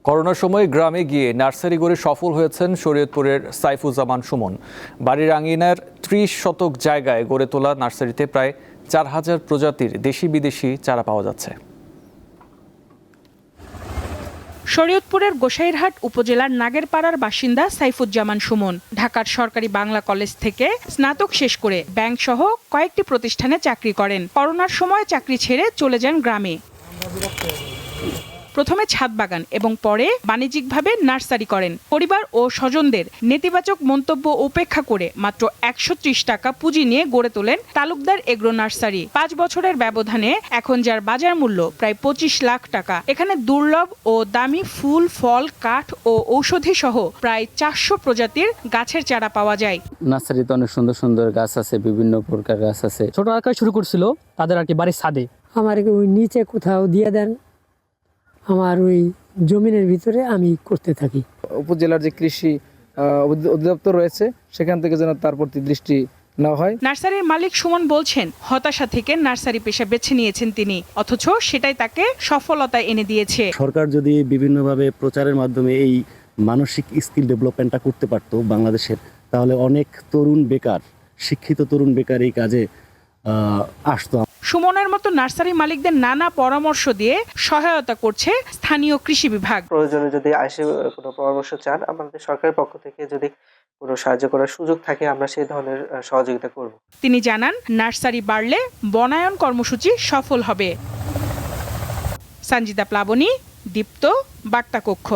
করোনার সময় গ্রামে গিয়ে নার্সারি গড়ে সফল হয়েছেন শরীয়তপুরের সাইফুজ্জামান সুমন। বাড়ির আঙিনার ৩০ শতক জায়গায় গড়ে তোলা নার্সারিতে প্রায় ৪,০০০ প্রজাতির দেশি বিদেশি চারা পাওয়া যাচ্ছে। শরীয়তপুরের গোসাইরহাট উপজেলার নাগেরপাড়ার বাসিন্দা সাইফুজ্জামান সুমন ঢাকার সরকারি বাংলা কলেজ থেকে স্নাতক শেষ করে ব্যাংক সহ কয়েকটি প্রতিষ্ঠানে চাকরি করেন। করোনার সময় চাকরি ছেড়ে চলে যান গ্রামে। প্রথমে ছাদ বাগান এবং পরে বাণিজ্যিকভাবে নার্সারি করেন। পরিবার ও স্বজনদের নেতিবাচক মন্তব্য উপেক্ষা করে মাত্র ১৩০ টাকা পুঁজি নিয়ে গড়ে তোলেন তালুকদার এগ্রো নার্সারি। ৫ বছরের ব্যবধানে এখন যার বাজার মূল্য প্রায় ২৫ লাখ টাকা। এখানে দুর্লভ ও দামি ফুল, ফল, কাঠ ও ঔষধি সহ প্রায় ৪০০ প্রজাতির গাছের চারা পাওয়া যায়। নার্সারিতে অনেক সুন্দর সুন্দর গাছ আছে, বিভিন্ন প্রকার গাছ আছে। ছোট আকারে শুরু করছিল তাদের আর কি বাড়ির ছাদে। আমার ওই নিচে কোথাও দিয়ে দেন, আমার ওই জমিনের ভিতরে আমি করতে থাকি। উপজেলার যে কৃষি অধিদপ্তর রয়েছে সেখান থেকে যেন তার প্রতি দৃষ্টি নেওয়া হয়। নার্সারির মালিক সুমন বলছেন, হতাশা থেকে নার্সারি পেশা বেছে নিয়েছেন তিনি, অথচ সেটাই তাকে সফলতা এনে দিয়েছে। সরকার যদি বিভিন্নভাবে প্রচারের মাধ্যমে এই মানসিক স্কিল ডেভেলপমেন্টটা করতে পারতো বাংলাদেশের, তাহলে অনেক তরুণ বেকার, শিক্ষিত তরুণ বেকার এই কাজে আসতো। সুমনের মতো নার্সারি মালিকদের নানা পরামর্শ দিয়ে সহায়তা করছে স্থানীয় কৃষি বিভাগ। প্রয়োজনে যদি আসে কোনো পরামর্শ চান, আমাদের সরকারের পক্ষ থেকে যদি কোনো সাহায্য করার সুযোগ থাকে, আমরা সেই ধরনের সহযোগিতা করব। তিনি জানান, নার্সারি বাড়লে বনায়ন কর্মসূচি সফল হবে। সঞ্জিতা প্লাবনী, দীপ্ত, বার্তা কক্ষ।